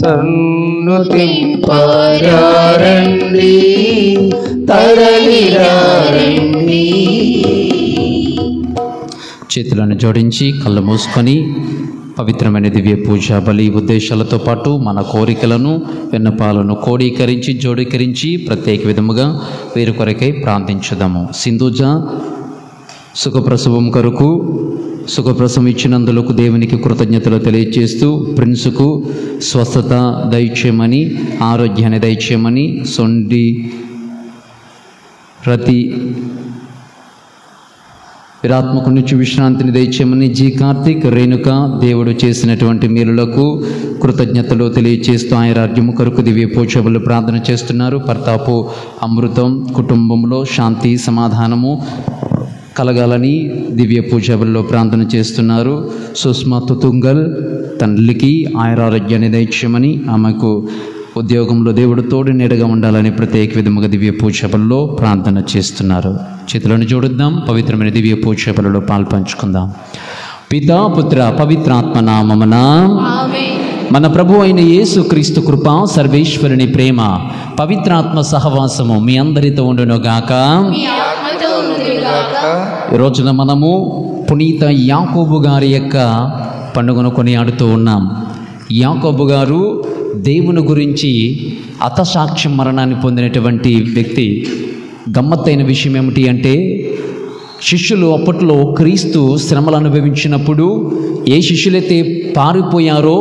సన్నుతింపరారండి తరలిరారండి. చేతులను జోడించి కళ్ళు మూసుకొని పవిత్రమైన దివ్య పూజ బలి ఉద్దేశాలతో పాటు మన కోరికలను విన్నపాలను కోడీకరించి జోడీకరించి ప్రత్యేక విధముగా వీరి కొరకై ప్రార్థించుదాము. సింధుజ సుఖప్రసవం కొరకు సుఖప్రసవం ఇచ్చినందులకు దేవునికి కృతజ్ఞతలు తెలియజేస్తూ ప్రిన్సుకు స్వస్థత దయచేయమని, ఆరోగ్యాన్ని దయచేయమని, సొండి రతి విరాత్మకు నుంచి విశ్రాంతిని దయచేయమని, జి కార్తిక్ రేణుక దేవుడు చేసినటువంటి మేలులకు కృతజ్ఞతలు తెలియజేస్తూ ఆయన రాజ్యము కొరకు దివ్య పూజలు ప్రార్థన చేస్తున్నారు. పర్తాపు అమృతం కుటుంబంలో శాంతి సమాధానము కలగాలని దివ్య పూజలో ప్రార్థన చేస్తున్నారు. సుష్మా తుతుంగల్ తల్లికి ఆయురారోగ్యాన్ని దయచేయమని, ఆమెకు ఉద్యోగంలో దేవుడు తోడు నీడగా ఉండాలని ప్రత్యేక విధముగా దివ్య పూజలో ప్రార్థన చేస్తున్నారు. చేతులను జోడిద్దాం, పవిత్రమైన దివ్య పూజలో పాల్పంచుకుందాం. పితా పుత్ర పవిత్రాత్మ నామమున మన ప్రభు అయిన యేసు క్రీస్తు కృప, సర్వేశ్వరుని ప్రేమ, పవిత్రాత్మ సహవాసము మీ అందరితో ఉండును గాక. ఈ రోజున మనము పునీత యాకోబు గారి యొక్క పండుగను కొనియాడుతూ ఉన్నాం. యాకోబు గారు దేవుని గురించి హతసాక్ష్యం మరణాన్ని పొందినటువంటి వ్యక్తి. గమ్మత్తైన విషయం ఏమిటి అంటే, శిష్యులు అప్పట్లో క్రీస్తు శ్రమలు అనుభవించినప్పుడు ఏ శిష్యులైతే పారిపోయారో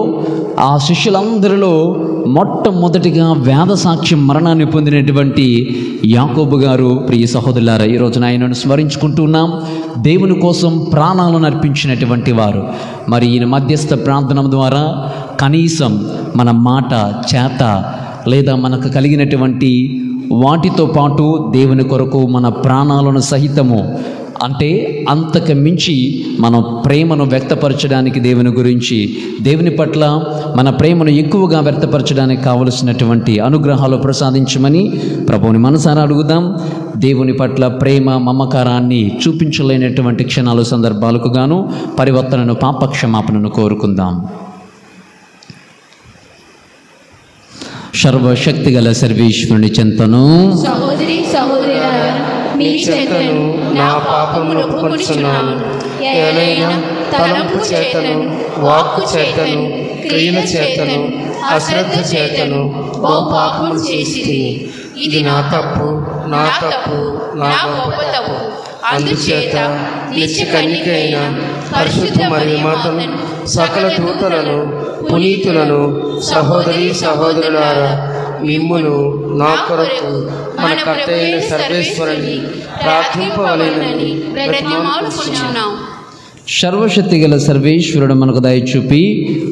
ఆ శిష్యులందరిలో మొట్టమొదటిగా వేద సాక్ష్యం మరణాన్ని పొందినటువంటి యాకోబు గారు. ప్రియ సహోదరులారా, ఈ రోజున ఆయనను స్మరించుకుంటున్నాం. దేవుని కోసం ప్రాణాలను అర్పించినటువంటి వారు. మరి ఈయన మధ్యస్థ ప్రార్థన ద్వారా కనీసం మన మాట చేత లేదా మనకు కలిగినటువంటి వాటితో పాటు దేవుని కొరకు మన ప్రాణాలను సహితము, అంటే అంతకు మించి మనం ప్రేమను వ్యక్తపరచడానికి, దేవుని గురించి దేవుని పట్ల మన ప్రేమను ఎక్కువగా వ్యక్తపరచడానికి కావలసినటువంటి అనుగ్రహాలు ప్రసాదించమని ప్రభువుని మనసారా అడుగుదాం. దేవుని పట్ల ప్రేమ మమకారాన్ని చూపించలేనటువంటి క్షణాలు సందర్భాలకు గాను పరివర్తనను పాపక్షమాపణను కోరుకుందాం. సర్వశక్తి గల సర్వేశ్వరుని చెంతను మీ చేతను నా పాపమును ఒప్పుకొనుచున్నాను. ఏలైనా తలంపు చేతను, వాక్కు చేతను, క్రియల చేతను, అశ్రద్ధ చేతను బహు పాపములు చేసితిని. ఇది నా తప్పు, నా తప్పు, నా గొప్ప తప్పు. అందుచేత నిత్య కన్యక అయిన పరిశుద్ధ మరియ మాతను, సకల దూతలను, పునీతులను, సహోదరి సహోదరులారా, మిమ్మును నా కొరకు మన కర్త అయిన సర్వేశ్వరుని ప్రార్థింపవలెనని బ్రతిమాలుకొనుచున్నాం. సర్వశక్తి గల సర్వేశ్వరుడు మనకు దయ చూపి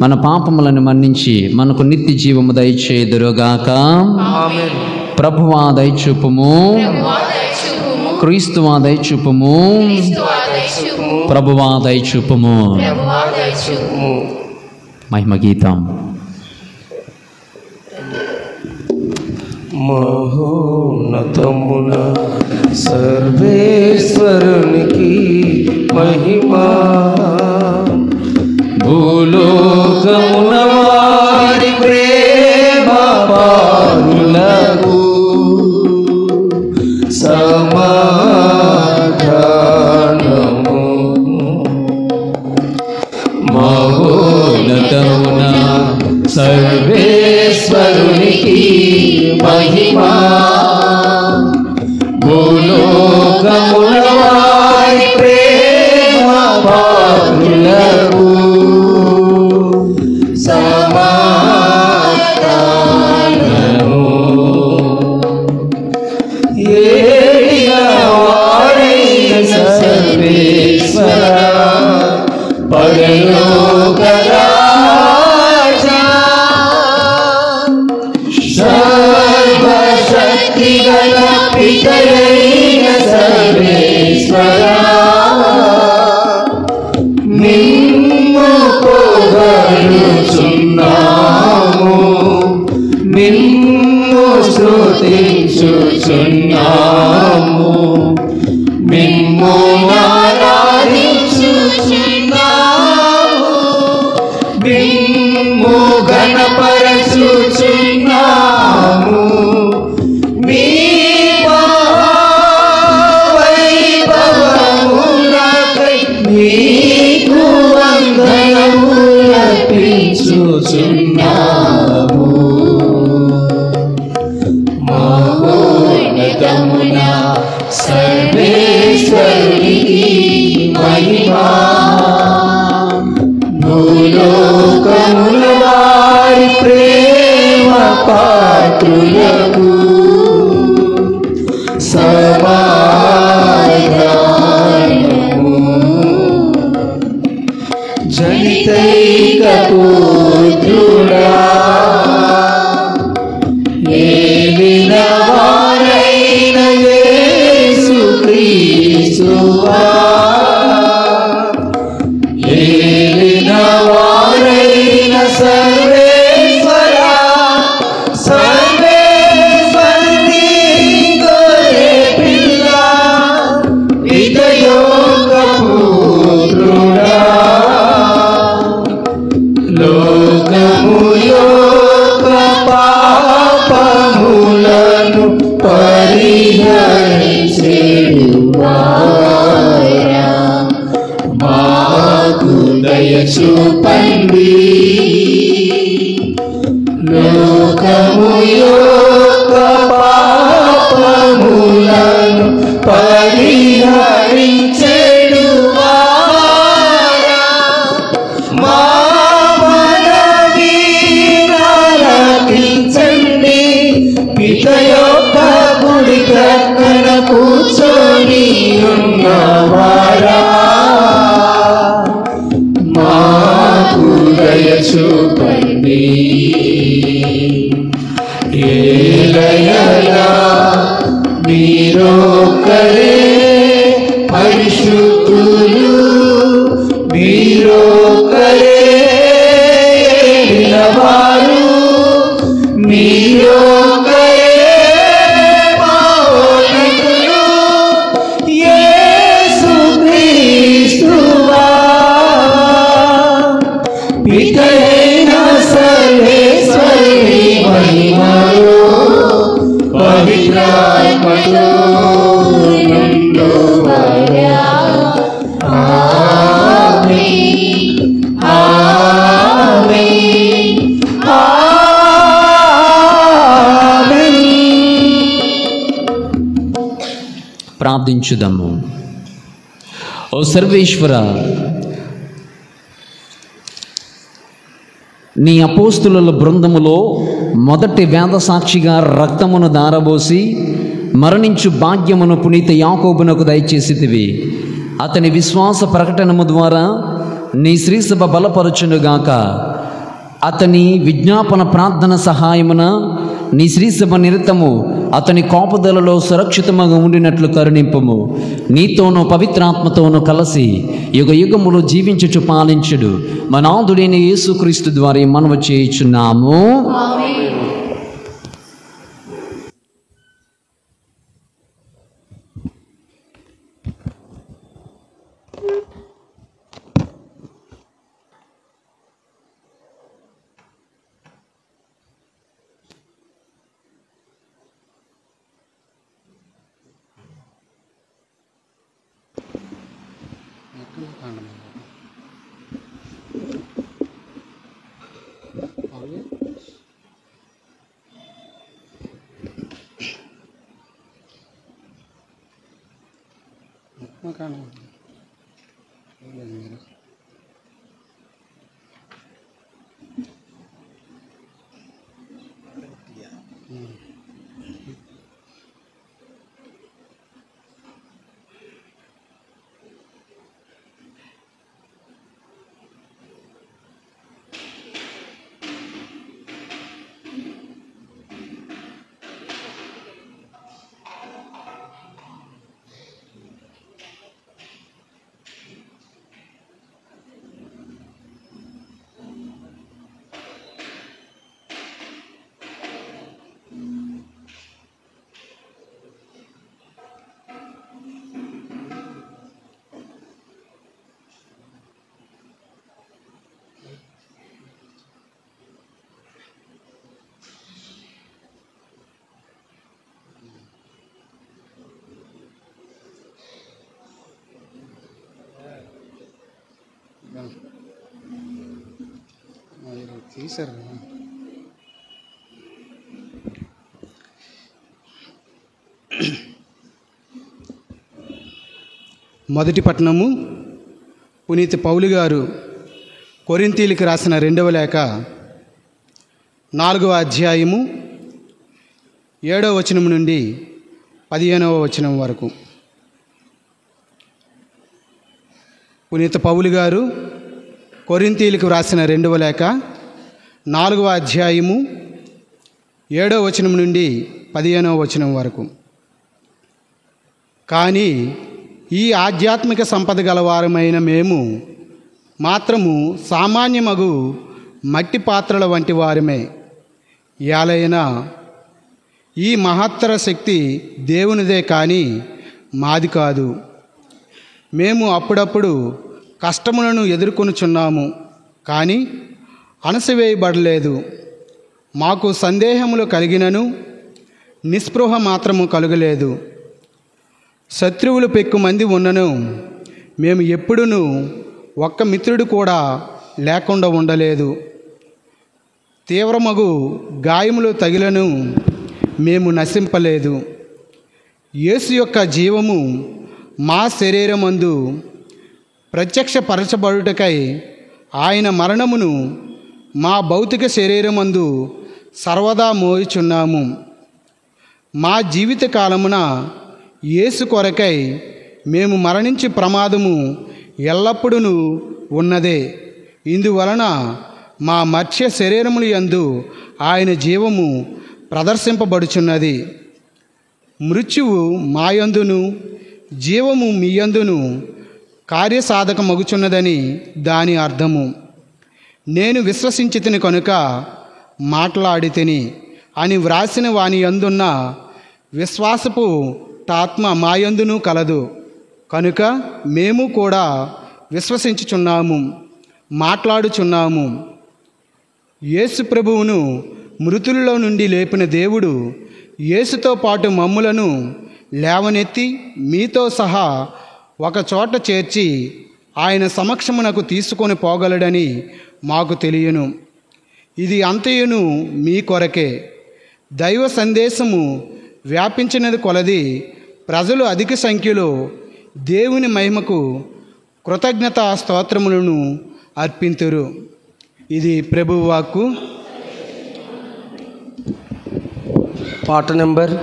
మన పాపములను మన్నించి మనకు నిత్య జీవము దయచేయుదురుగాక. ఆమేన్. ప్రభువా దయచూపుము, క్రీస్తువా దయచూపుము, ప్రభువా దయచూపుము. మహిమ గీతం. మహోన్నతమున సర్వేశ్వరునికి మహిమా, భూలోకమున వారి ప్రేమ పారులకు సమాధానము. మహోన్నతమున సర్వేశ్వరునికి మహిమా, భూలోకమున వారి ప్రేమ పారులకు సమాధానము. ఏలిన వారైన సర్వేశ్వర, పరలోక రాజా, సర్వశక్తి చేయుచున్నాము. మహోన్నతమున సర్వేశ్వరునికి మహిమా, భూలోకముల వారి ప్రేమ పాత్రులకు సమాధానము. జనితైక పుత్రుడా, ఏలిన వారైన యేసుక్రీస్తువా, ఏలిన వారైన సర్వేశ్వరా, సర్వేశ్వరుని గొర్రె పిల్ల, పితయోగ పుత్రుడా, లోకము యొక్క పాపములను పరిహరించెడువారా, మాకు దయ చూపండి. లోకము యొక్క పాపములను పరిహరించెడువారా, మా మనవి ఆలకించండి. పిత యొక్క గుడి ప్రక్కన కూర్చొని ఉన్నవారా, మాకు దయ చూపండి. ఏలయలా మీరొక్కరే పరిశుద్ధులు, మీరొక్కరే ఏలినవారు, మీరొక్కరే మహోన్నతులు, యేసుక్రీస్తువా, పితయైన సర్వేశ్వరుని మహిమలో పవిత్రాత్మతో నిండువరా. ఆమేన్, ఆమేన్, ఆమేన్. ప్రార్థించుదాము. ఓ సర్వేశ్వర, నీ అపోస్తుల బృందములో మొదటి వేద సాక్షిగా రక్తమును దారబోసి మరణించు భాగ్యమును పునీత యాకోబునకు దయచేసితివి. అతని విశ్వాస ప్రకటనము ద్వారా నీ శ్రీసభ బలపరచునుగాక. అతని విజ్ఞాపన ప్రార్థన సహాయమున నీ శ్రీసభ నిరతము అతని కాపుదలలో సురక్షితముగా ఉండినట్లు కరుణింపుము. నీతోనూ పవిత్రాత్మతోనూ కలిసి యుగ యుగములు జీవించుచు పాలించుడు మన నాథుడైన యేసుక్రీస్తు ద్వారా మనవి చేయుచున్నాము. తీశారు. మొదటి పట్టణము పునీత పౌలు గారు కొరింథీయులకు రాసిన 2వ లేఖ 4వ అధ్యాయము 7వ వచనం నుండి 15వ వచనం వరకు. పునీత పౌలు గారు కొరింథీయులకు రాసిన 2వ లేఖ 4వ అధ్యాయము 7వ వచనం నుండి 15వ వచనం వరకు. కానీ ఈ ఆధ్యాత్మిక సంపద గలవారమైన మేము మాత్రము సామాన్యమగు మట్టి పాత్రల వంటి వారమే. యాలైనా ఈ మహత్తర శక్తి దేవునిదే కానీ మాది కాదు. మేము అప్పుడప్పుడు కష్టములను ఎదుర్కొనుచున్నాము, కానీ అణసివేయబడలేదు. మాకు సందేహములు కలిగినను నిస్పృహ మాత్రము కలుగలేదు. శత్రువులు పెక్కుమంది ఉన్నను మేము ఎప్పుడునూ ఒక్క మిత్రుడు కూడా లేకుండా ఉండలేదు. తీవ్రమగు గాయములు తగిలను మేము నశింపలేదు. యేసు యొక్క జీవము మా శరీరమందు ప్రత్యక్షపరచబడుటకై ఆయన మరణమును మా భౌతిక శరీరమందు సర్వదా మోయుచున్నాము. మా జీవిత కాలమున యేసు కొరకై మేము మరణించే ప్రమాదము ఎల్లప్పుడూ ఉన్నదే. ఇందువలన మా మర్త్య శరీరముల యందు ఆయన జీవము ప్రదర్శింపబడుచున్నది. మృత్యువు మాయందును జీవము మీయందును కార్యసాధకమగుచున్నదని దాని అర్థము. నేను విశ్వసించితిని కనుక మాట్లాడితిని అని వ్రాసిన వాని యందున్న విశ్వాసపు ఆత్మ మాయందును కలదు. కనుక మేము కూడా విశ్వసించుచున్నాము, మాట్లాడుచున్నాము. యేసు ప్రభువును మృతులలో నుండి లేపిన దేవుడు యేసుతో పాటు మమ్ములను లేవనెత్తి మీతో సహా ఒక చోట చేర్చి ఆయన సమక్షమునకు తీసుకొని పోగలడని మాకు తెలియను. ఇది అంతయును మీ కొరకే. దైవ సందేశము వ్యాపించినది కొలది ప్రజలు అధిక సంఖ్యలో దేవుని మహిమకు కృతజ్ఞతా స్తోత్రములను అర్పింతురు. ఇది ప్రభువు వాక్కు. పాట నెంబర్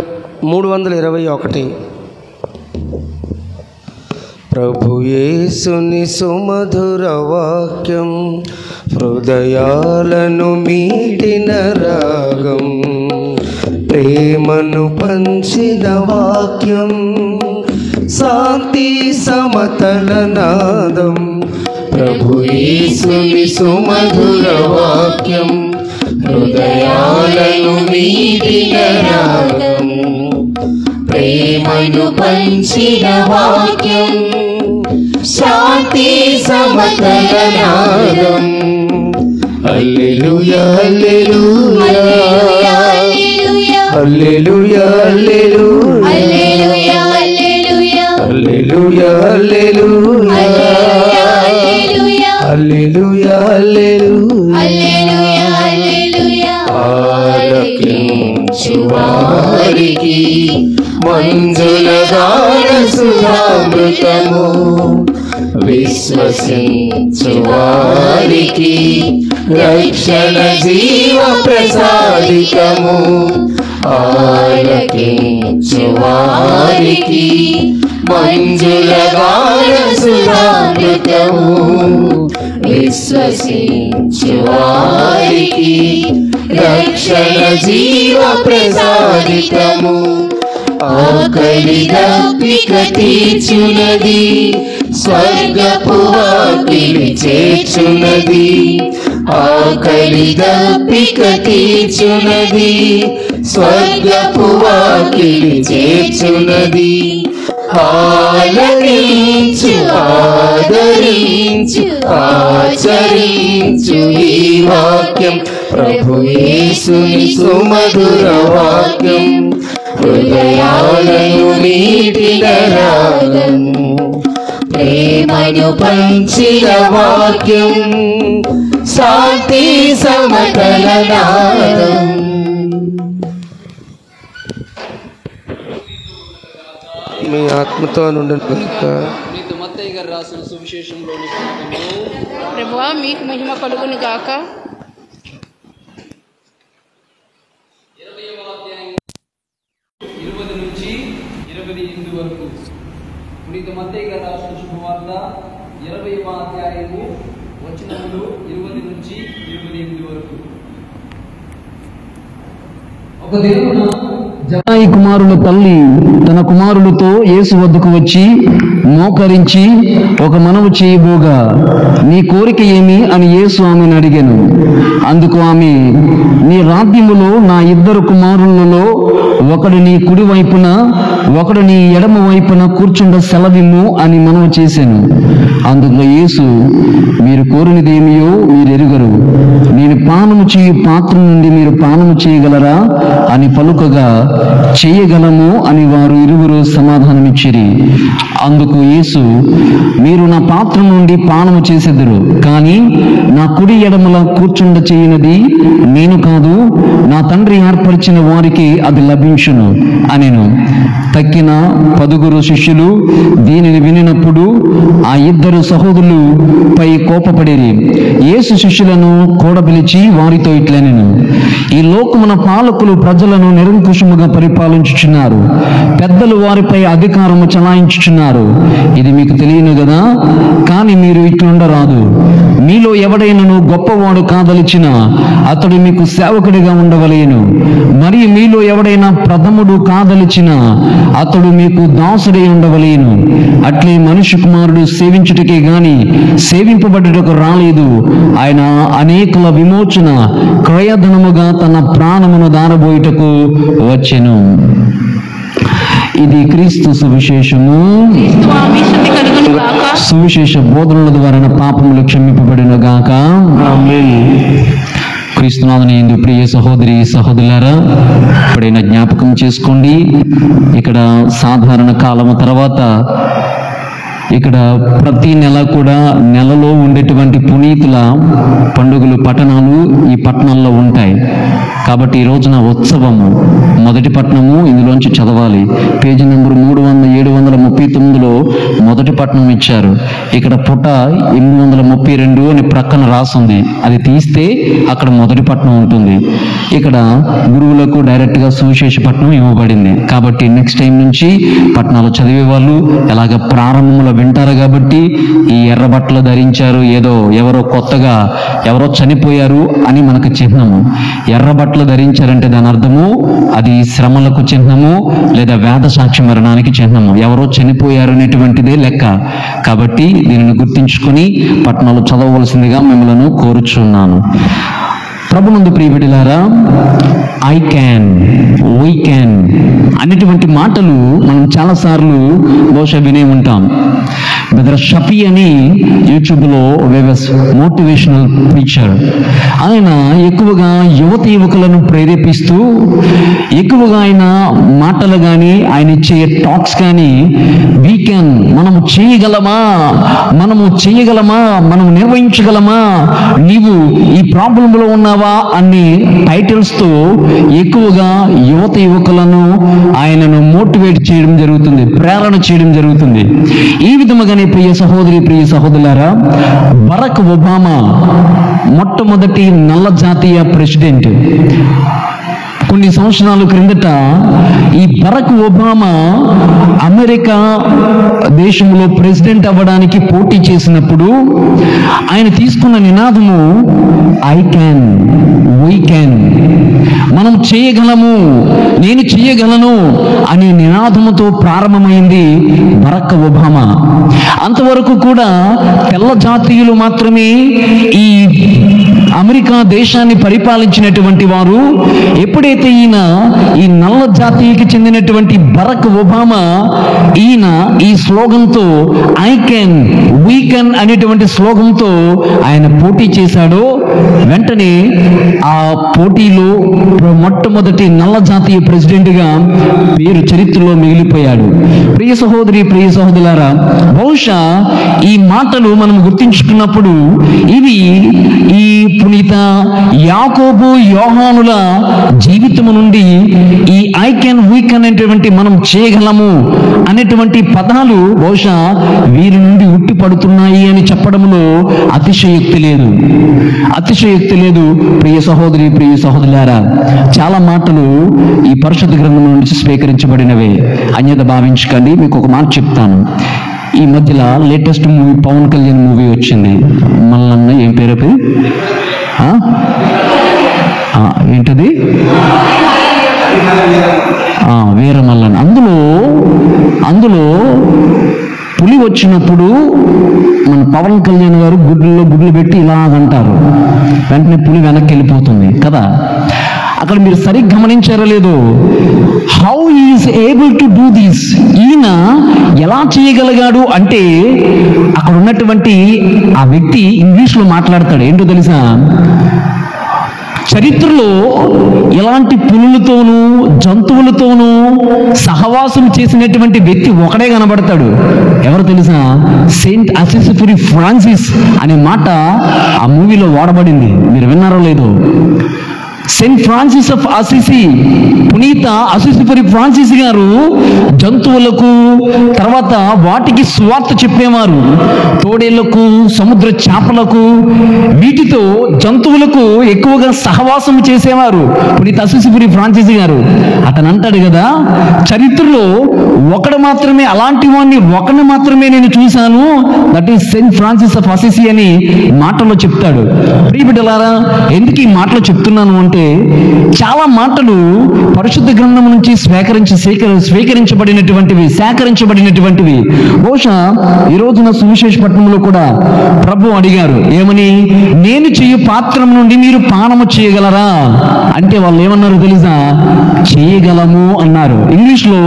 321. ప్రభు యేసుని సుమధుర వాక్యం హృదయాలను మీటిన రాగం, ప్రేమను పంచిన వాక్యం, శాంతి సమతల నాదం. ప్రభు యేసుని సుమధుర వాక్యం హృదయాలను మీటిన రాగం, ప్రేమను పంచిన వాక్యం, శాంతి సమతల నాదం. హల్లెలూయా హల్లెలూయా హల్లెలూయా హల్లెలూయా హల్లెలూయా హల్లెలూయా హల్లెలూయా. ఆలకించు వారికి మంజుల గాన సుధామృతము, విశ్వసించు వారికి రక్షణ జీవ ప్రసాదికము. ఆలకించు వారికి మంజుల గాన సుధామృతము, విశ్వసించు వారికి రక్షణ జీవ ప్రసాదికము. ఆకలి దప్పిక తీర్చునది, స్వర్గపు వాకిలి చేర్చునది. ఆకలి దప్పిక తీర్చునది, స్వర్గపు వాకిలి చేర్చునది. ఆలకించు ఆదరించు ఆచరించు ఈ వాక్యం, ప్రభు యేసుని సుమధుర వాక్యం హృదయాలను మీటిన రాగం, ప్రేమను పంచిన వాక్యం, శాంతి సమతల నాదం. మీ ఆత్మతో నుండి మత్తయి గారు రాసిన సువిశేషంలోని ప్రభువా మీకు మహిమ కలుగును గాక. 20 నుంచి 28 వరకు. పునీత మత్తయి గారు రాసిన శుభవార్త 20వ అధ్యాయము వచనములు 20 నుంచి 28 వరకు. ఒక దినమున జబ్బాయి కుమారుల తల్లి తన కుమారులతో యేసు వద్దకు వచ్చి మోకరించి ఒక మనవి చేయబోగా, నీ కోరిక ఏమి అని యేసు ఆమెను అడిగాను. అందుకు ఆమె, నీ రాజ్యములో నా 2 కుమారులలో ఒకడు నీ కుడి వైపున ఒకడు నీ ఎడమ వైపున కూర్చుండ సెలవిమ్ము అని మనవి చేశాను. అందుకు యేసు, మీరు కోరినదేమియో మీరు ఎరుగరు. నేను పానము చేయు పాత్ర నుండి మీరు పానము చేయగలరా అని పలుకగా, చేయగలము అని వారు ఇరువురు సమాధానమిచ్చిరి. అందుకు యేసు, మీరు నా పాత్ర నుండి పానము చేసెదరు, కానీ నా కుడి ఎడమల కూర్చుండ చేయనది నేను కాదు, నా తండ్రి ఏర్పరిచిన వారికి అది లభించును అనెను. తక్కిన 10 శిష్యులు దీనిని వినినప్పుడు ఆ 2 సహోదరులు పై కోపపడిరి. యేసు శిష్యులను కూడబిలిచి వారితో ఇట్లనెను, ఈ లోకమున పాలకులు ప్రజలను నిరంకుశముగా పరిపాలించుచున్నారు, పెద్దలు వారిపై అధికారము చలాయించుచున్నారు. ఇది మీకు తెలియను కదా, కానీ మీరు ఇట్లుండరాదు. మీలో ఎవడైనను గొప్పవాడు కాదలిచిన అతడు మీకు సేవకుడిగా ఉండవలేను. మరియు మీలో ఎవడైనా ప్రథముడు కాదలిచిన అతడు మీకు దాసుడై ఉండవలేను. అట్లే మనుష్య కుమారుడు సేవించుటకే గాని సేవింపబడుటకు రాలేదు. ఆయన అనేకుల విమోచన క్రయధనముగా తన ప్రాణమును దారబోయుటకు వచ్చెను. ఇది క్రీస్తు సువిశేషము. సువిశేష బోధనల ద్వారా పాపములు క్షమింపబడిన గాక. ఆమేన్. క్రీస్తునాథుని యందు ప్రియ సహోదరి సహోదరులారా, ఎప్పుడైనా జ్ఞాపకం చేసుకోండి, ఇక్కడ సాధారణ కాలము తర్వాత ఇక్కడ ప్రతి నెల కూడా నెలలో ఉండేటువంటి పునీతుల పండుగలు పట్టణాలు ఈ పట్టణాల్లో ఉంటాయి. కాబట్టి ఈ రోజున ఉత్సవము మొదటి పట్టణము ఇందులోంచి చదవాలి. పేజీ నెంబర్ 739లో మొదటి పట్టణం ఇచ్చారు. ఇక్కడ పుట 832 అని ప్రక్కన రాసింది. అది తీస్తే అక్కడ మొదటి పట్టణం ఉంటుంది. ఇక్కడ గురువులకు డైరెక్ట్గా సువిశేష పట్టణం ఇవ్వబడింది. కాబట్టి నెక్స్ట్ టైం నుంచి పట్టణాలు చదివే వాళ్ళు ఎలాగ ప్రారంభంలో వింటారు. కాబట్టి ఈ ఎర్ర బట్టలు ధరించారు, ఏదో ఎవరో కొత్తగా ఎవరో చనిపోయారు అని మనకు చిహ్నము. ఎర్ర బట్టలు ధరించారంటే దాని అర్థము అది శ్రమలకు చిహ్నము, లేదా వేద సాక్షి మరణానికి చిహ్నము. ఎవరో చనిపోయారు అనేటువంటిదే లెక్క. కాబట్టి దీనిని గుర్తించుకొని పట్టణాలు చదవవలసిందిగా మిమ్మల్ని కోరుచున్నాను. ప్రభునందు ప్రియబిడ్డలారా, ఐ క్యాన్, వీ క్యాన్ అనేటువంటి మాటలు మనం చాలాసార్లు బహుశా వినే ఉంటాం. బ్రదర్ షఫీ అని యూట్యూబ్లో మోటివేషనల్ ప్రీచర్, ఆయన ఎక్కువగా యువకులను ప్రేరేపిస్తూ ఎక్కువగా ఆయన మాటలు కానీ ఆయన ఇచ్చే టాక్స్ కానీ వీ క్యాన్, మనము చేయగలమా, మనం నిర్వహించగలమా, నీవు ఈ ప్రాబ్లంలో ఉన్నావా అనే టైటిల్స్తో ఎక్కువగా యువకులను ఆయనను మోటివేట్ చేయడం జరుగుతుంది, ప్రేరణ చేయడం జరుగుతుంది. ఈ విధముగానే ప్రియ సహోదరి ప్రియ సహోదరులారా, బరాక్ ఒబామా మొట్టమొదటి నల్ల జాతీయ ప్రెసిడెంట్. కొన్ని సంవత్సరాల క్రిందట ఈ బరాక్ ఒబామా అమెరికా దేశంలో ప్రెసిడెంట్ అవ్వడానికి పోటీ చేసినప్పుడు ఆయన తీసుకున్న నినాదము ఐ క్యాన్, వీ క్యాన్, మనం చేయగలము, నేను చేయగలను అనే నినాదముతో ప్రారంభమైంది బరాక్ ఒబామా. అంతవరకు కూడా తెల్ల జాతీయులు మాత్రమే ఈ అమెరికా దేశాన్ని పరిపాలించినటువంటి వారు ఎప్పుడైతే ఈయన ఈ నల్ల జాతికి చెందినటువంటి బరాక్ ఒబామా ఈయన ఈ స్లోగన్తో ఐ కెన్ వీ కెన్ అనేటువంటి స్లోగన్తో ఆయన పోటీ చేశాడో వెంటనే ఆ పోటీలో మొట్టమొదటి నల్ల జాతీయ ప్రెసిడెంట్గా పేరు చరిత్రలో మిగిలిపోయాడు. ప్రియ సహోదరి ప్రియ సహోదరులారా, బహుశా ఈ మాటలు మనం గుర్తించుకున్నప్పుడు ఇవి ఈ పునీత యాకోబు యోహానుల జీవితము నుండి ఈ ఐ కెన్ వీ కెన్ అనేటువంటి మనం చేయగలము అనేటువంటి పదాలు బహుశా వీరి నుండి ఉట్టి పడుతున్నాయి అని చెప్పడంలో అతిశయోక్తి లేదు, అతిశయోక్తి లేదు. ప్రియ సహోదరి ప్రియ సహోదరులారా, చాలా మాటలు ఈ పరిశుద్ధ గ్రంథం నుంచి స్వీకరించబడినవే, అన్యత భావించకండి. మీకు ఒక మాట చెప్తాను. ఈ మధ్యలో latest movie Pawan Kalyan movie వచ్చింది, మల్లన్న ఏం పేరు ఏంటది వీరమల్లన్న. అందులో పులి వచ్చినప్పుడు మన పవన్ కళ్యాణ్ గారు గుడ్లు పెట్టి ఇలాగంటారు, వెంటనే పులి వెనక్కి వెళ్ళిపోతుంది కదా. అక్కడ మీరు సరిగ్గా గమనించారో లేదో, how is able to do this, ఈయన ఎలా చేయగలిగాడు అంటే అక్కడ ఉన్నటువంటి ఆ వ్యక్తి ఇంగ్లీష్లో మాట్లాడతాడు. ఏంటో తెలుసా, చరిత్రలో ఎలాంటి పులులతోనూ జంతువులతోనూ సహవాసం చేసినటువంటి వ్యక్తి ఒకడే కనబడతాడు. ఎవరు తెలుసా, సెయింట్ అసిసిఫరీ ఫ్రాన్సిస్ అనే మాట ఆ మూవీలో వాడబడింది. మీరు విన్నారో లేదో, సెయింట్ ఫ్రాన్సిస్ ఆఫ్ అసిసి, పునీత అసిసిఫరీ ఫ్రాన్సిస్ గారు జంతువులకు తర్వాత వాటికి సువార్త చెప్పేవారు. తోడేళ్లకు, సముద్ర చేపలకు, వీటితో జంతువులకు ఎక్కువగా సహవాసం చేసేవారు పునీత అసిసిఫరీ ఫ్రాన్సిస్ గారు. అతను అంటాడు కదా, చరిత్రలో ఒకడు మాత్రమే, అలాంటి వాడిని ఒకరిని మాత్రమే నేను చూశాను, that is Saint Francis of Assisi అని మాటలో చెప్తాడు. ప్రియ బిడ్డలారా, ఎందుకు ఈ మాటలు చెప్తున్నాను అంటే చాలా మాటలు పరిశుద్ధ గ్రంథం నుంచి సేకరించబడినటువంటివి. బహుశా ఈ రోజున సువిశేష పట్టణంలో కూడా ప్రభు అడిగారు, ఏమని, నేను చెయ్యి పాత్రం నుండి మీరు పానము చేయగలరా అంటే వాళ్ళు ఏమన్నారు తెలుసా, చేయగలము అన్నారు. ఇంగ్లీష్లో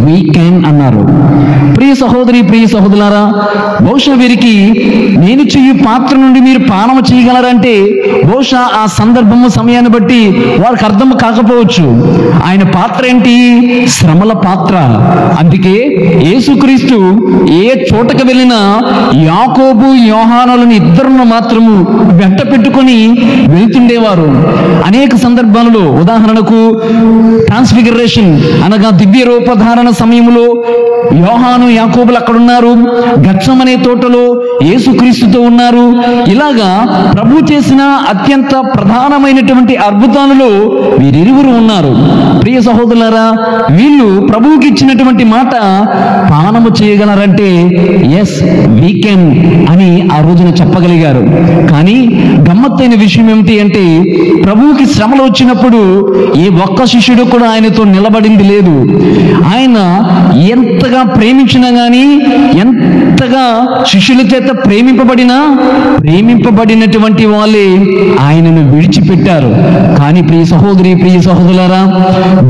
వీ కెన్ అన్నారు. ప్రియ సహోదరి ప్రియ సహోదరులారా, బహుశా వీరికి నేను చెయ్యి పాత్ర నుండి మీరు పానము చేయగలరంటే బహుశా ఆ సందర్భము సమయాన్ని బట్టి వారికి అర్థం కాకపోవచ్చు. ఆయన పాత్ర ఏంటి, శ్రమల పాత్ర. అందుకే యేసుక్రీస్తు ఏ చోటకు వెళ్ళినా యాకోబు యోహానులను ఇద్దరును మాత్రము వెంట పెట్టుకొని వెళ్తుండేవారు. అనేక సందర్భాలలో, ఉదాహరణకు ట్రాన్స్ఫిగరేషన్ అనగా దివ్య రూపధారణ సమయంలో యోహాను యాకోబులు అక్కడున్నారు, గత్సమనే తోటలో యేసుక్రీస్తుతో ఉన్నారు. ఇలాగా ప్రభు చేసిన అత్యంత ప్రధానమైనటువంటి అద్భుతాలలో వీరిరువురు ఉన్నారు. ప్రియ సహోదరులారా, వీళ్ళు ప్రభువుకి ఇచ్చినటువంటి మాట పానము చేయగలరంటే ఎస్ వీ కెన్ అని ఆ రోజున చెప్పగలిగారు. కానీ గమ్మత్తైన విషయం ఏమిటి అంటే, ప్రభువుకి శ్రమలు వచ్చినప్పుడు ఏ ఒక్క శిష్యుడు కూడా ఆయనతో నిలబడింది లేదు. ఆయన ఎంతగా ప్రేమించినా కానీ, ఎంతగా శిష్యుల చేత ప్రేమింపబడినటువంటి వాళ్ళే ఆయనను విడిచిపెట్టారు. కానీ ప్రియ సహోదరి ప్రియ సహోదరులారా,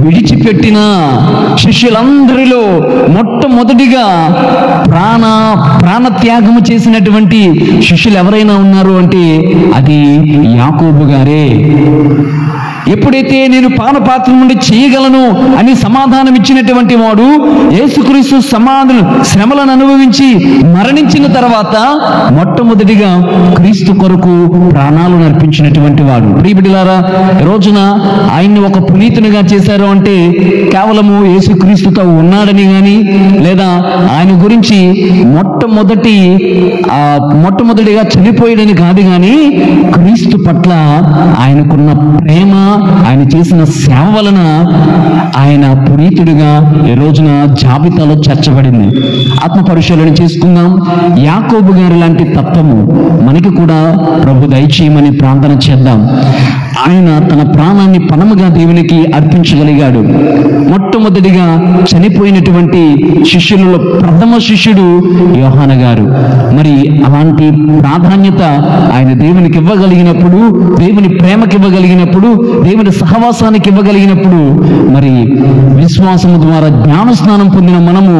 విడిచిపెట్టిన శిష్యులందరిలో మొట్టమొదటిగా ప్రాణత్యాగము చేసినటువంటి శిష్యులు ఎవరైనా ఉన్నారు అంటే అది యాకోబు గారే. ఎప్పుడైతే నేను పానపాత్ర నుండి చేయగలను అని సమాధానం ఇచ్చినటువంటి వాడు యేసుక్రీస్తు శ్రమలను అనుభవించి మరణించిన తర్వాత మొట్టమొదటిగా క్రీస్తు కొరకు ప్రాణాలు నర్పించినటువంటి వాడు. ప్రియబిడ్డలారా, ఈ రోజున ఆయన్ని ఒక పునీతునిగా చేశారు అంటే కేవలము యేసుక్రీస్తుతో ఉన్నాడని కానీ, లేదా ఆయన గురించి మొట్టమొదటిగా చనిపోయాడని కాదు, కానీ క్రీస్తు పట్ల ఆయనకున్న తన ప్రేమ, ఆయన చేసిన సేవ వలన ఆయన పునీతుడిగా ఈ రోజున జాబితాలో చేర్చబడింది. ఆత్మ పరిశీలన చేసుకుందాం. యాకోబు గారి లాంటి తత్వము మనకి కూడా ప్రభు దయచేయమని ప్రార్థన చేద్దాం. ఆయన తన ప్రాణాన్ని పణముగా దేవునికి అర్పించగలిగాడు. మొట్టమొదటిగా చనిపోయినటువంటి శిష్యులలో ప్రథమ శిష్యుడు యోహాన గారు. మరి అలాంటి ప్రాధాన్యత ఆయన దేవునికి ఇవ్వగలిగినప్పుడు, దేవుని ప్రేమకి ఇవ్వగలిగినప్పుడు, దేవుని సహవాసానికి ఇవ్వగలిగినప్పుడు, మరి విశ్వాసము ద్వారా జ్ఞాన స్నానం పొందిన మనము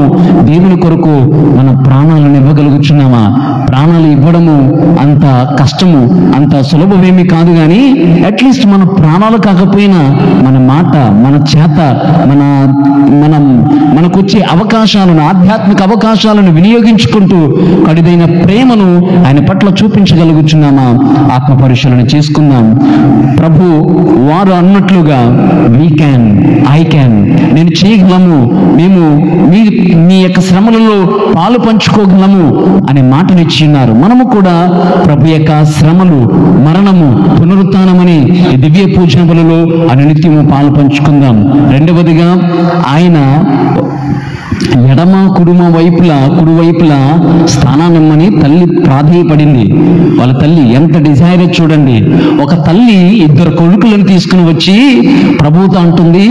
దేవుని కొరకు మన ప్రాణాలను ఇవ్వగలుగుతున్నామా? ప్రాణాలు ఇవ్వడము అంత కష్టము, అంత సులభమేమి కాదు. కానీ అట్లీస్ట్ మన ప్రాణాలు కాకపోయినా మన మాట, మన చేత, మనకొచ్చే అవకాశాలను, ఆధ్యాత్మిక అవకాశాలను వినియోగించుకుంటూ కడిదైన ప్రేమను ఆయన పట్ల చూపించగలుగుతున్నామా? ఆత్మ పరిశీలన చేసుకుందాం. ప్రభు వారు అన్నట్లుగా ఐ క్యాన్, నేను చేయగలము, మేము మీ యొక్క శ్రమలలో పాలు పంచుకోగలము అనే మాటనిచ్చి ఉన్నారు. మనము కూడా ప్రభు యొక్క శ్రమలు, మరణము, పునరుత్థానమని దివ్య పూజన బలులో అనునిత్యము పాలు పంచుకుందాం. రెండవదిగా ఆయన ఎడమ కుడి వైపులా స్థానాన్నిమ్మని తల్లి ప్రాధేయపడింది. వాళ్ళ తల్లి ఎంత డిజైర్ చూడండి. ఒక తల్లి ఇద్దరు కొడుకులను తీసుకుని వచ్చి ప్రభువుతో అంటుంది,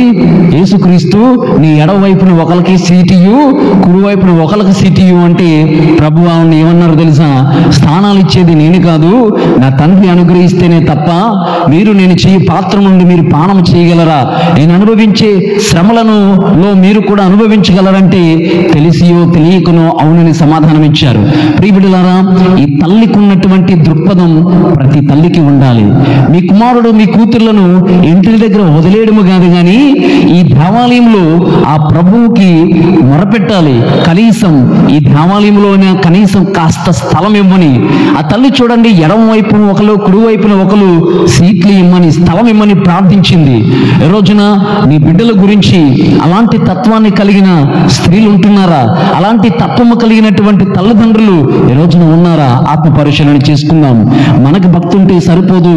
యేసుక్రీస్తు నీ ఎడవైపున ఒకరికి సీటియు, కుడివైపున ఒకరికి సీటియు అంటే ప్రభు ఆవిడ ఏమన్నారు తెలుసా? స్థానాలు ఇచ్చేది నేను కాదు, నా తండ్రి అనుగ్రహిస్తేనే తప్ప మీరు నేను చేయి పాత్ర నుండి మీరు పానం చేయగలరా? నేను అనుభవించే శ్రమలను మీరు కూడా అనుభవించగలరంటే తెలిసియో తెలియకనో అవునని సమాధానం ఇచ్చారు. ప్రియబిడ్డలారా, ఈ తల్లికి ఉన్నటువంటి దృక్పథం ప్రతి తల్లికి ఉండాలి. మీ కుమారుడు, మీ కూతుర్లను ఇంటి దగ్గర వదిలేయడము కాదు, కానీ ఈ దేవాలయంలో ఆ ప్రభువుకి మొరపెట్టాలి. కనీసం ఈ దేవాలయంలోనే కనీసం కాస్త స్థలం ఇవ్వని ఆ తల్లి చూడండి, ఎడమ వైపున ఒకరు, కుడి వైపున ఒకరు సీట్లు ఇమ్మని, స్థలం ఇమ్మని ప్రార్థించింది. ఈ రోజున నీ బిడ్డల గురించి అలాంటి తత్వాన్ని కలిగిన స్త్రీలు ఉంటున్నారా? అలాంటి తత్వము కలిగినటువంటి తల్లిదండ్రులు ఈ రోజున ఉన్నారా? ఆత్మ పరిశీలన చేసుకుందాం. మనకు భక్తి ఉంటే సరిపోదు,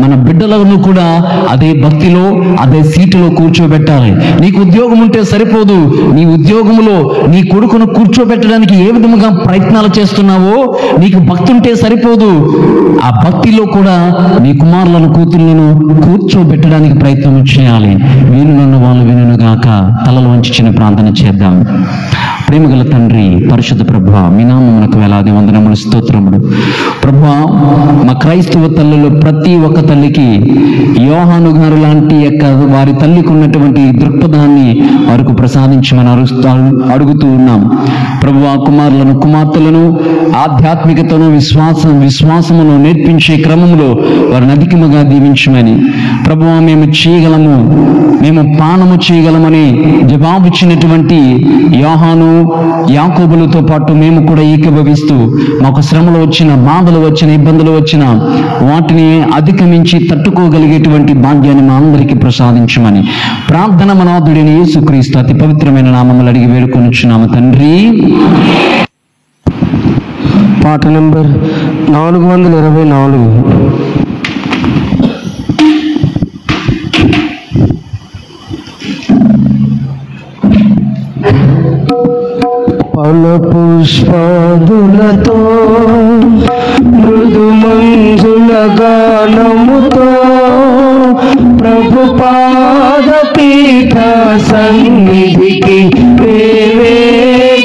మన బిడ్డలను కూడా అదే భక్తిలో, అదే సీటులో కూర్చోబెట్టాలి. నీకు ఉద్యోగం ఉంటే సరిపోదు, నీ ఉద్యోగంలో నీ కొడుకును కూర్చోబెట్టడానికి ఏ విధముగా ప్రయత్నాలు చేస్తున్నావో నీకు భక్తి ఉంటే సరిపోదు, ఆ భక్తిలో కూడా నీ కుమారులను, కూతుర్లను కూర్చోబెట్టడానికి ప్రయత్నం చేయాలి. వీనులను వాళ్ళు వినుగాక. తలలు వంచి చిన్న ప్రార్థన చేద్దాం. ప్రేమగల తండ్రి, పరిశుద్ధ ప్రభువా, మీ నామమునకు వేలాది వందనములు, స్తోత్రములు. ప్రభువా, మా క్రైస్తవ తల్లులు ప్రతి ఒక్క తల్లికి యోహాను గారు లాంటి వారి తల్లికి ఉన్నటువంటి దృక్పథాన్ని వారికి ప్రసాదించమని అడుగుతూ ఉన్నాం. ప్రభువా, కుమారులను, కుమార్తెలను ఆధ్యాత్మికతను, విశ్వాసమును నేర్పించే క్రమంలో వారిని అధికముగా దీవించమని, ప్రభువా, మేము చేయగలము, మేము పానము చేయగలమని జవాబిచ్చినటువంటి యోహాను, యాకోబులతో పాటు మేము కూడా ఏకీభవిస్తూ మాకు శ్రమలు వచ్చిన, బాధలు వచ్చిన, ఇబ్బందులు వచ్చిన వాటిని అధిగమించి తట్టుకోగలిగేటువంటి భాగ్యాన్ని మా అందరికీ ప్రసాదించమని ప్రార్థన మనాథుడైన యేసుక్రీస్తు అతి పవిత్రమైన నామములు అడిగి వేడుకొనుచున్నాము తండ్రి. పాట నెంబర్ 424. ఫల పుష్పాదులతో మృదు మంజుల గానముతో ప్రభు పాద పీఠ సన్నిధికి వేవేగరారే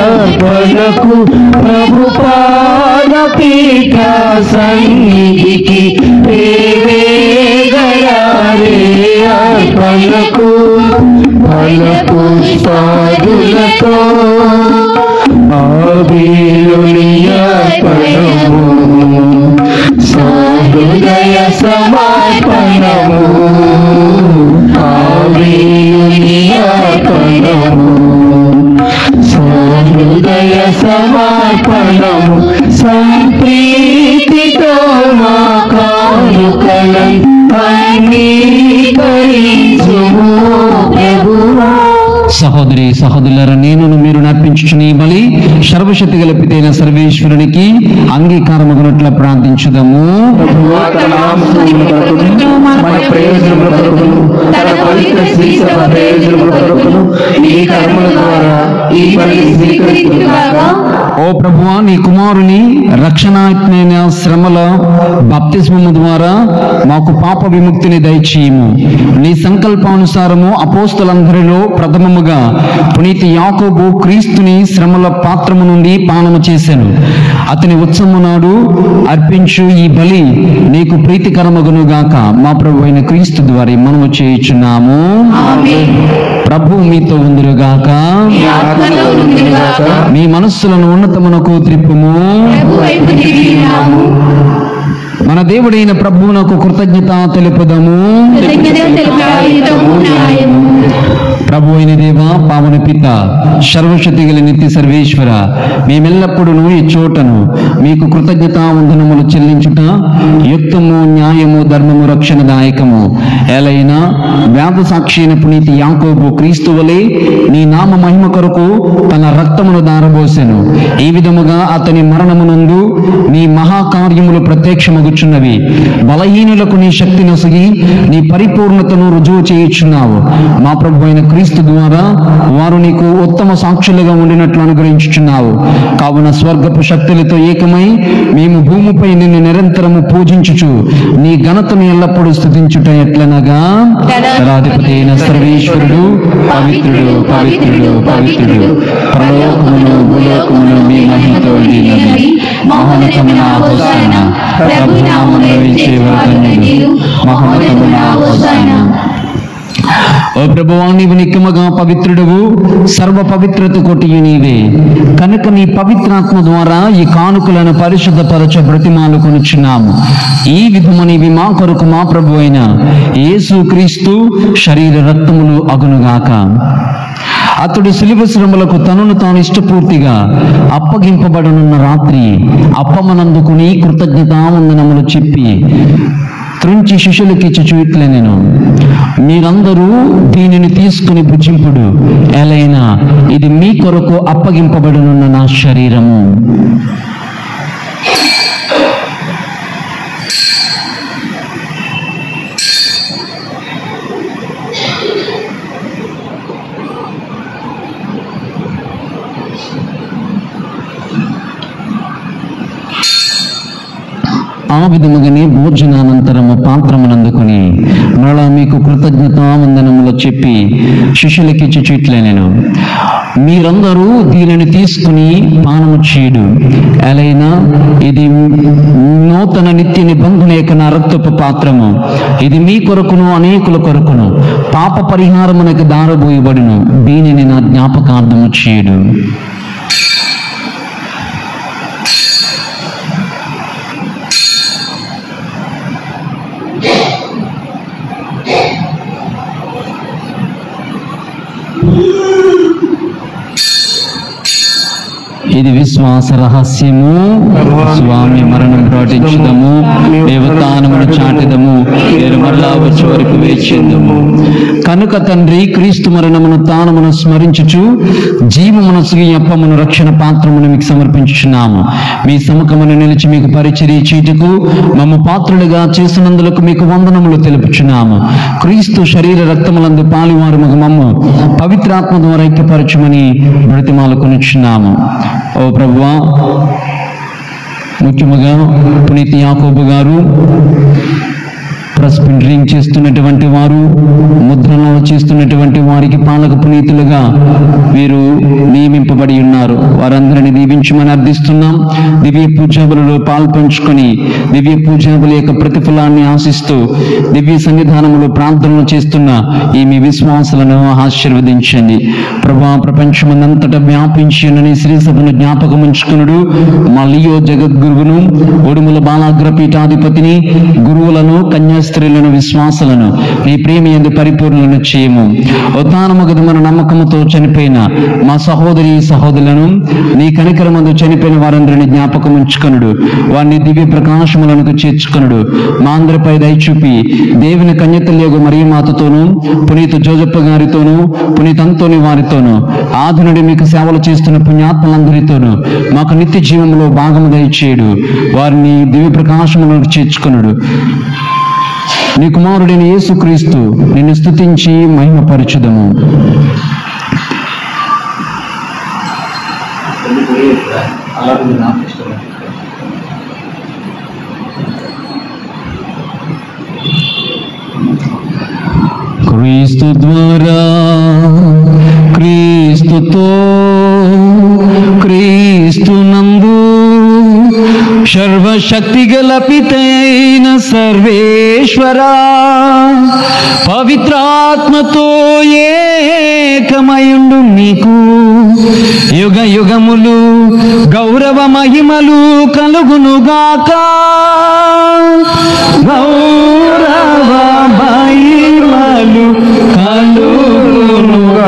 అర్పణకు, ప్రభు పాద పీఠ సన్నిధికి వేవేగరారే అర్పణకు. ఫల పుష్పాదులతో ఆబేలుని అర్పణము, సహృదయ సమర్పణము, ఆబేలుని అర్పణము, సహృదయ సమర్పణము, సంప్రీతితో మా కానుకలను అంగీకరించుము ప్రభువా, సహోదరి సహోదరులారా, నేను మీరు నర్పించుచున్న ఈ బలి సర్వశక్తి గల పితైన సర్వేశ్వరునికి అంగీకారమగునట్ల ప్రార్థించుదాము. మన ప్రయోజనముల కొరకును తన పవిత్ర శ్రీ సభ ప్రయోజనముల కొరకును ఈ కర్మల ద్వారా ఈ బలి స్వీకరించుగాక. ఓ ప్రభువా, నీ కుమారుని రక్షణాత్మైన శ్రమల బాప్తిస్మము ద్వారా మాకు పాప విముక్తిని దయచేయము. నీ సంకల్పానుసారము అపోస్తలందరిలో ప్రథమముగా పునీత యాకోబు క్రీస్తుని శ్రమల పాత్రము నుండి పానము చేశాను. అతని ఉత్సవము నాడు అర్పించు ఈ బలి నీకు ప్రీతికరమగును గాక. మా ప్రభు అయిన క్రీస్తు ద్వారా మనము చేయుచున్నాము. ప్రభు మీతో ఉందురుగాక. మీ మనస్సులను ఉన్నతమునకు త్రిప్పుము. మన దేవుడైన ప్రభువునకు కృతజ్ఞత తెలుపుదము. ప్రభు అయిన దేవ, పావన పిత, సర్వశక్తి గల నిత్య సర్వేశ్వర, మేమెల్లప్పుడూ ఈ చోటను మీకు కృతజ్ఞత వందనములు చెల్లించుట యుక్తము, న్యాయము, ధర్మము, రక్షణదాయకము. ఏలైనా వేద సాక్షి అయిన పునీత యాకోబు క్రీస్తు వలె నీ నామ మహిమ కొరకు తన రక్తమును దారబోసెను. ఈ విధముగా అతని మరణమునందు నీ మహాకార్యములు ప్రత్యక్షమగుచున్నవి. బలహీనులకు నీ శక్తి నొసగి నీ పరిపూర్ణతను రుజువు చేయుచున్నావు. మా ప్రభు అయిన క్రీస్తు ద్వారా వారు నీకు ఉత్తమ సాక్షులుగా ఉండినట్లు అనుగ్రహించుచున్నావు. కావున స్వర్గపు శక్తులతో ఏకమై మేము భూమిపై నిన్ను నిరంతరము పూజించుచు నీ ఘనతను ఎల్లప్పుడూ స్తుతించుట ఎట్లనగా, రాధిపతి అయిన సర్వేశ్వరుడు పవిత్రుడు పవిత్రుడు పవిత్రుడు, పరలోకమును భూలోకమును మీ మహిమతో నిండినవి. మహోన్నతమున హోసాన, ప్రభునామమున వచ్చేవాడు మహోన్నతమున హోసాన. ఓ ప్రభువా, నీవు నిక్కముగా పవిత్రుడవు, సర్వ పవిత్రత కొట్టియు నీవే. కనుక నీ పవిత్రాత్మ ద్వారా ఈ కానుకలను పరిశుద్ధపరచ బ్రతిమాలు కొనుచున్నాము. ఈ విధము నీవి మా కొరకు మా ప్రభు అయిన యేసు క్రీస్తు శరీర రక్తములు అగునుగాక. అతడు శిలువ శ్రమలకు తనను తాను ఇష్టపూర్తిగా అప్పగింపబడనున్న రాత్రి అప్పమనందుకుని కృతజ్ఞతావందనములు చెప్పి త్రుంచి శిష్యులకిచ్చుచు ఇట్లనెను, మీరందరూ దీనిని తీసుకుని భుజింపుడు. ఎలైనా ఇది మీ కొరకు అప్పగింపబడనున్న నా శరీరము. ఆ విధముగానే భోజనానంతరము పాత్రమునందుకుని మరలా మీకు కృతజ్ఞతావందనములు చెప్పి శిష్యులకిచ్చి ఇట్లనెను, మీరందరూ దీనిని తీసుకుని పానము చేయుడు. ఎలైనా ఇది నూతన నిత్య నిబంధన యొక్క నా రక్తపు పాత్రము. ఇది మీ కొరకును అనేకుల కొరకును పాప పరిహారమునకు దారబోయబడును. దీనిని నా జ్ఞాపకార్థము చేయుడు. ఇది విశ్వాస రహస్యము. స్వామి మరణం ప్రకటించుదము, దేవతానమును చాటిదము, నేను మరలా వచ్చే వరకు వేచిందము. కనుక తండ్రి, క్రీస్తు మరణమును తానమును స్మరించుచు జీవమునసు అప్పమును రక్షణ పాత్రమును మీకు సమర్పించుచున్నాము. మీ సముఖమును నిలిచి మీకు పరిచర్య చేయుటకు మమ్మ పాత్రులుగా చేసినందులకు మీకు వందనములు తెలుపుచున్నాము. క్రీస్తు శరీర రక్తములందు పాలివారు మమ్ము పవిత్రాత్మ ద్వారా ఐక్యపరచుమని బ్రతిమాలు కొనుచున్నాము. ఓ ప్రభువా, ముఖ్యముగా పునీత యాకోబు గారు ప్రెస్బిటరింగ్ చేస్తున్నటువంటి వారు, ముద్రణలు చేస్తున్నటువంటి వారికి పాలక పునీతులుగా వీరు నియమింపబడి ఉన్నారు. వారందరినీ దీవించమని అర్థిస్తున్నాం. దివ్య పూజాబులలో పాల్పంచుకొని దివ్య పూజాబుల యొక్క ప్రతిఫలాన్ని ఆశిస్తూ దివ్య సన్నిధానములో ప్రార్థనలు చేస్తున్న ఈ మీ విశ్వాసాలను ఆశీర్వదించండి. ప్రభా, ప్రపంచమంతటా వ్యాపించి ఉన్న శ్రీ సభను జ్ఞాపకం ఉంచుకునుడు. మా లియో జగద్గురువును, ఒడుముల బాలాగ్ర పీఠాధిపతిని, గురువులను, కన్యాస్త్రీ సహోదరులను విశ్వాసులను నీ ప్రేమ యందు పరిపూర్ణులను చేయము. ఉత్థానముగదు మన నమ్మకముతో చనిపోయిన మా సహోదరులను నీ కనికరమందు చనిపోయిన వారందరిని జ్ఞాపకం ఉంచుకొనుడు. వారిని దివ్య ప్రకాశములకు చేర్చుకొనుడు. మా అందరిపై దయచూపి దేవుని కన్యతల్యగు మరియ మాతతోనూ పునీత జోజప్ప గారితోనూ పునీత అంతోని వారితోనూ ఆది నుండి మీకు సేవలు చేస్తున్న పుణ్యాత్మలందరితోనూ మాకు నిత్య జీవంలో భాగము దయచేయుడు. వారిని దివ్య ప్రకాశములకు చేర్చుకొనుడు. నీ కుమారుడైన యేసుక్రీస్తు నిన్ను స్తుతించి మహిమపరచుదము. క్రీస్తు ద్వారా క్రీస్తుతో క్రీస్తునందు సర్వశక్తి గల పితైన సర్వేశ్వరా పవిత్రాత్మతో ఏకమయుండు మీకు యుగ యుగములు గౌరవ మహిమలు కలుగునుగాక. గౌరవ మహిమలు కలుగునుగాక.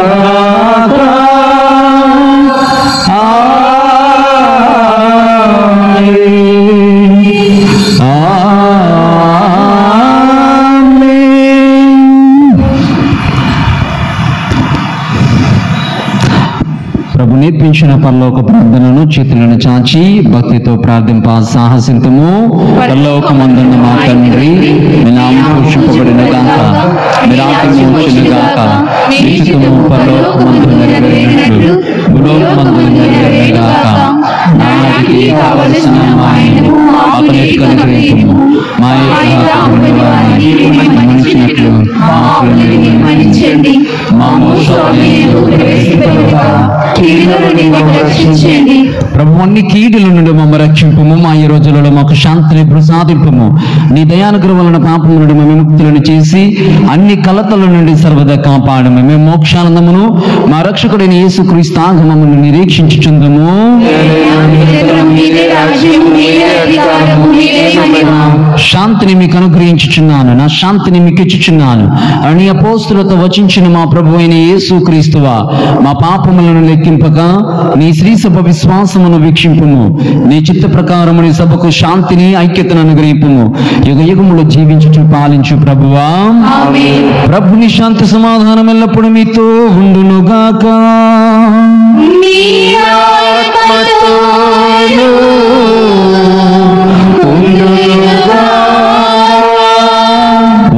ప్రభు నేర్పించిన పరలోక ప్రార్థనను చేతులను చాచి భక్తితో ప్రార్థింప సాహసింతము. పరలోకమందున్న మా తండ్రి, మీ నామము పూజింపబడిన గాక, మీ రాజ్యము వచ్చును గాక, మీ చిత్తము పరలోకమందు నెరవేరినట్లు భూలోకమందు నెరవేరును గాక. నానాటికి కావలసిన మా ఆయనను మాకు నేర్చుకు అనుగ్రహించుము. మా యొక్క వారిని మన్నించినట్లు మాకు మన్నించండి. మా మోసాలను ప్రభు అన్ని కీడుల నుండి మమ్మ రక్షింపము. మా ఈ రోజులలో మాకు శాంతిని ప్రసాదింపము. నీ దయానుగ్రహం వలన పాపము నుండి మేము విముక్తులను చేసి అన్ని కలతల నుండి సర్వదా కాపాడము. మేము మోక్షానందమును మా రక్షకుడైన యేసుక్రీస్తు ఆగమమును నిరీక్షించుచుందము. శాంతిని మీకు అనుగ్రహించుచున్నాను, నా శాంతిని మీకు ఇచ్చుచున్నాను అని అపోస్తులతో వచించిన మా ప్రభు అయిన యేసుక్రీస్తువా, మా పాపములను లెక్కింపక నీ శ్రీ సభ విశ్వాసమును వీక్షింపుము. నీ చిత్త ప్రకారము నీ సభకు శాంతిని ఐక్యతను అనుగ్రహింపుము. యుగ యుగములు జీవించుచు పాలించు ప్రభువా. ప్రభుని శాంతి సమాధానం ఎల్లప్పుడు మీతో ఉండునుగాక.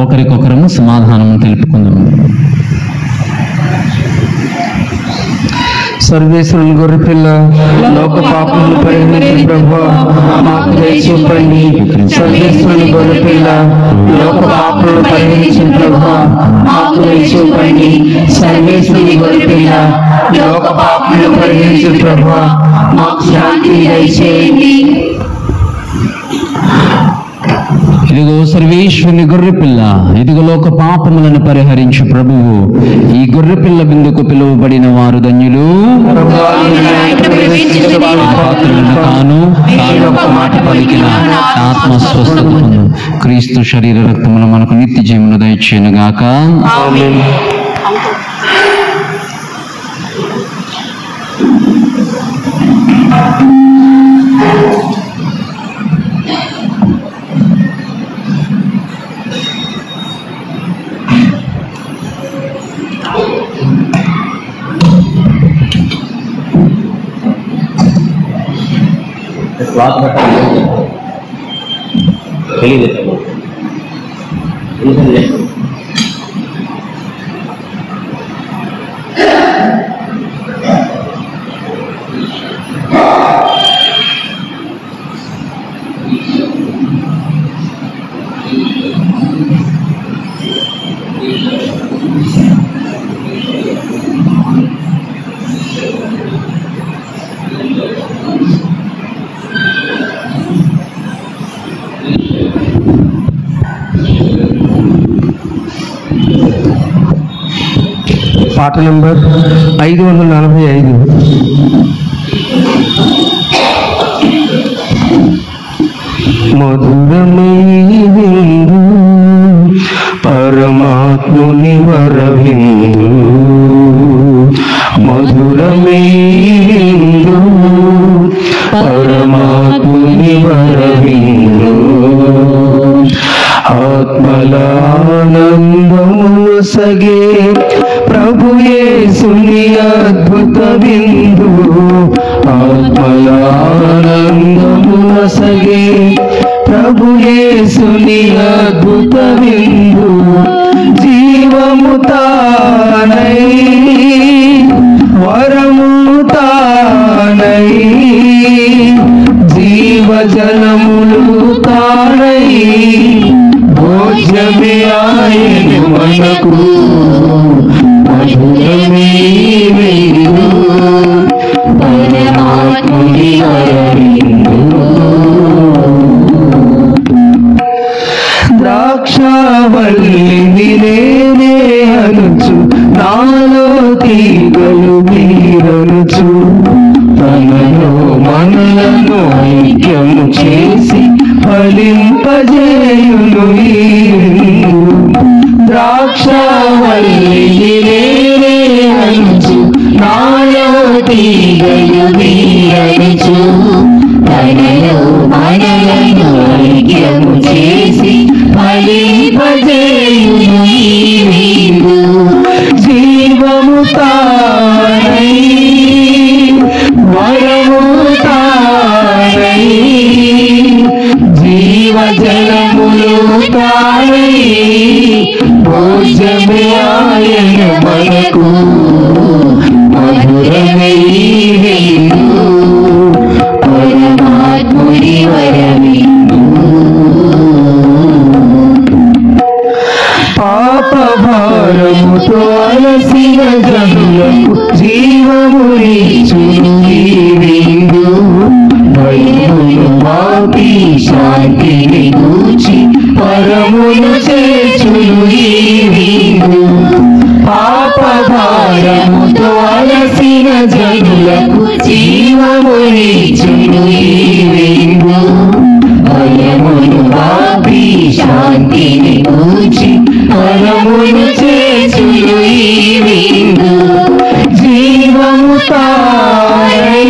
ఒకరికొకరము సమాధానం తెలుపుకుందాము. సర్వేశ్వరుని గొర్రె పిల్ల, లోక పాపములను పరిహరించు ప్రభువా, మాకు దయ చూపండి. సర్వేశ్వరుని గొర్రె పిల్ల, లోక పాపములను పరిహరించు ప్రభువా, మాకు దయ చూపండి. సర్వేశ్వరుని గొర్రె పిల్ల, లోక పాపములను పరిహరించు ప్రభువా, మాకు శాంతిని దయచేయండి. ఇదిగో సర్వేశ్వరుని గొర్రెపిల్ల, ఇదిగో లోక పాపములను పరిహరించు ప్రభువు. ఈ గొర్రెపిల్ల బిందుకు పిలువబడిన వారు ధన్యులు. తాను ఒక మాట పలికిన ఆత్మ స్వస్థత పొందు. క్రీస్తు శరీర రక్తములు మనకు నిత్య జీవమును దయచేయును గాక. పాట నంబర్ 545. మధురమై విందు పరమాత్ముని వరవిందు మధురమే విందు పరమాత్ముని వరవిందు ఆత్మలానందము సగే ప్రభు యేసుని అద్భుత విందు ఆత్మలానందము సగే ప్రభు యేసుని అద్భుత విందు జీవము తానై వరము తానై జీవజలములు తానై భోజ్యమే ఆయన మనకు మధురమే విందు పరమాత్ముని వరవిందు ద్రాక్షావల్లిని నేనే అనుచు నాలో తీగలు మీరనుచు తనలో మనలను ఐక్యము చేసి ఫలింపజేయును ఈ విందు ద్రాక్షావల్లిని నేనే అనుచు నాలో తీగలు మీరనుచు తనలో మనలను ఐక్యము చేసి ఫలింపజేయును ఈ విందు జీవము తానై వరము తానై జీవజలములు తానై భోజ్యమే ఆయన మనకు మధురమే విందు పరమాత్ముని వరవిందు పాప భారముతో అలసిన జనులకు జీవమునిచ్చును ఈ విందు భయమును మాపి శాంతిని గూర్చి పరమును చేర్చును ఈ విందు పాప భారముతో అలసిన జనులకు జీవమునిచ్చును ఈ విందు భయమును మాపి శాంతిని గూర్చి పరమును చేర్చును ఈ విందు జీవము తానై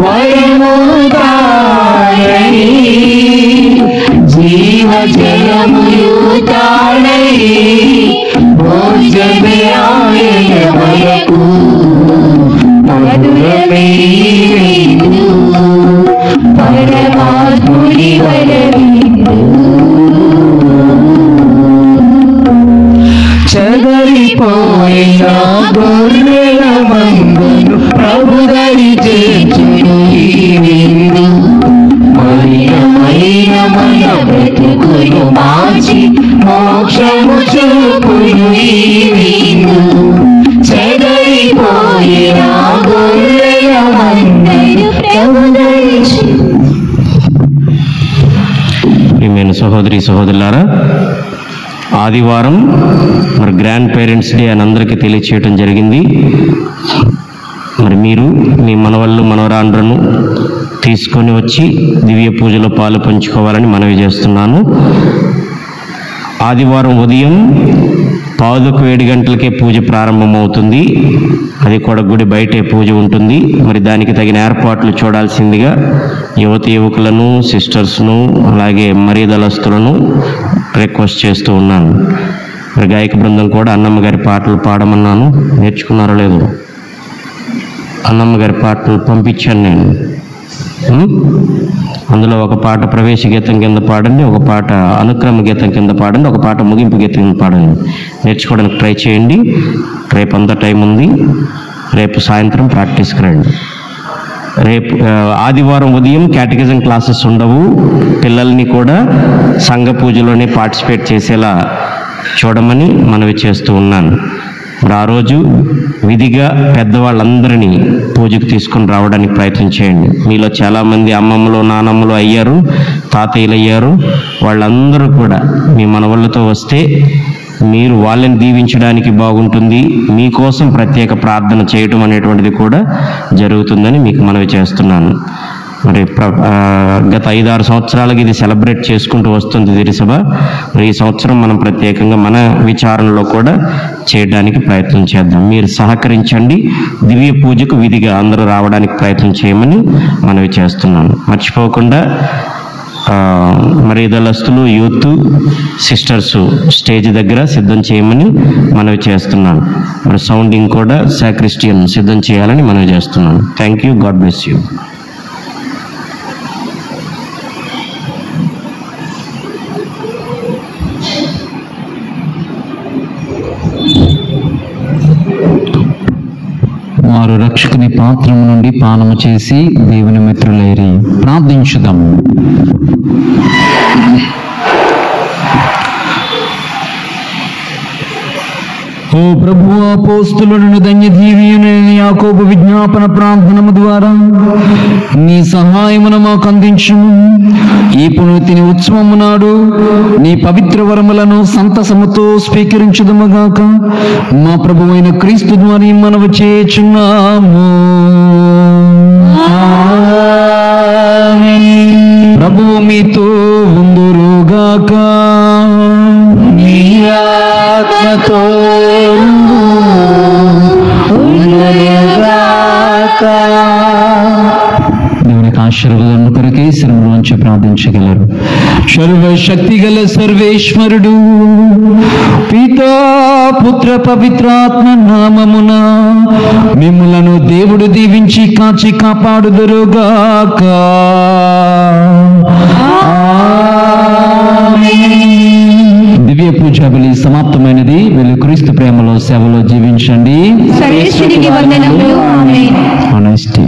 వరము తానై జీవజలములు తానై భోజ్యమే ఆయన మనకు మధురమే విందు పరమాత్ముని వరవిందు చెదరిపోయిన గొర్రెల మందును ప్రభుదరి చేర్చును ఈ విందు మలినమైన మన బ్రతుకును మార్చి మోక్షము చూపును ఈ విందు చెదరిపోయిన గొర్రెల మందును ప్రభుదరి ప్రియమైన సహోదరి సహోదరులారా, ఆదివారం మరి గ్రాండ్ పేరెంట్స్ డే అని అందరికీ తెలియచేయటం జరిగింది. మరి మీరు మీ మనవళ్ళు మనవరాండ్రను తీసుకొని వచ్చి దివ్య పూజలో పాలు పంచుకోవాలని మనవి చేస్తున్నాను. ఆదివారం ఉదయం 6:45 గంటలకే పూజ ప్రారంభమవుతుంది. అది కూడా గుడి బయటే పూజ ఉంటుంది. మరి దానికి తగిన ఏర్పాట్లు చూడాల్సిందిగా యువకులను, సిస్టర్స్ను, అలాగే మరీదలస్తులను రిక్వెస్ట్ చేస్తూ ఉన్నాను. మరి గాయక బృందం కూడా అన్నమ్మ గారి పాటలు పాడమన్నాను. నేర్చుకున్నారో లేదో? అన్నమ్మ గారి పాటలు పంపించాను నేను. అందులో ఒక పాట ప్రవేశ గీతం కింద పాడండి, ఒక పాట అనుక్రమ గీతం కింద పాడండి, ఒక పాట ముగింపు గీతం కింద పాడండి. నేర్చుకోవడానికి ట్రై చేయండి. రేపు అంతా టైం ఉంది. రేపు సాయంత్రం ప్రాక్టీస్కి రండి. రేపు ఆదివారం ఉదయం కేటగిజం క్లాసెస్ ఉండవు. పిల్లల్ని కూడా సంఘ పూజలోనే పార్టిసిపేట్ చేసేలా చూడమని మనవి చేస్తూ ఉన్నాను. మరి ఆ రోజు విధిగా పెద్దవాళ్ళందరినీ పూజకు తీసుకొని రావడానికి ప్రయత్నం చేయండి. మీలో చాలామంది అమ్మమ్మలు, నానమ్మలు అయ్యారు, తాతయ్యలు అయ్యారు. వాళ్ళందరూ కూడా మీ మనవళ్ళతో వస్తే మీరు వాళ్ళని దీవించడానికి బాగుంటుంది. మీకోసం ప్రత్యేక ప్రార్థన చేయటం అనేటువంటిది కూడా జరుగుతుందని మీకు మనవి చేస్తున్నాను. మరి గత 5-6 సంవత్సరాలకి ఇది సెలబ్రేట్ చేసుకుంటూ వస్తుంది దిరిసభ. మరి ఈ సంవత్సరం మనం ప్రత్యేకంగా మన విచారణలో కూడా చేయడానికి ప్రయత్నం చేద్దాం. మీరు సహకరించండి. దివ్య పూజకు విధిగా అందరూ రావడానికి ప్రయత్నం చేయమని మనవి చేస్తున్నాను. మర్చిపోకుండా మరి దళస్తులు, యూత్, సిస్టర్స్ స్టేజ్ దగ్గర సిద్ధం చేయమని మనవి చేస్తున్నాను. మరి సౌండింగ్ కూడా సాక్రిస్టియన్ సిద్ధం చేయాలని మనవి చేస్తున్నాను. Thank you. God bless you. వారు రక్షకుని పాత్రము నుండి పానము చేసి దేవుని మిత్రులైరి. ప్రార్థించుదాము. ఓ ప్రభువా, అపోస్తలులను ధన్యజీవియునైన యాకోబు విజ్ఞాపన ప్రార్థనము ద్వారా నీ సహాయమును మాకు అందించుము. ఈ పునీతిని ఉత్సవము నాడు నీ పవిత్ర వరములను సంతసముతో స్వీకరించుదముగాక. మా ప్రభువైన క్రీస్తు ద్వారా మనవి చేయుచున్నాము. ప్రభువు మీతో ఉందురుగాక. నీ ఆత్మతో దేవునికి ఆశీర్వాదం కొరకే శ్రమలోంచి ప్రార్థించగలరు. సర్వశక్తి గల సర్వేశ్వరుడు పితా, పుత్ర, పవిత్రాత్మ నామమున మిమ్ములను దేవుడు దీవించి కాచి కాపాడుదురుగాక. దివ్య పూజా బలి సమాప్తమైనది. వీళ్ళు క్రీస్తు ప్రేమలో సేవలో జీవించండి. సర్వేశ్వరునికి వందనములు. ఆమేన్. ఆనెస్టీ.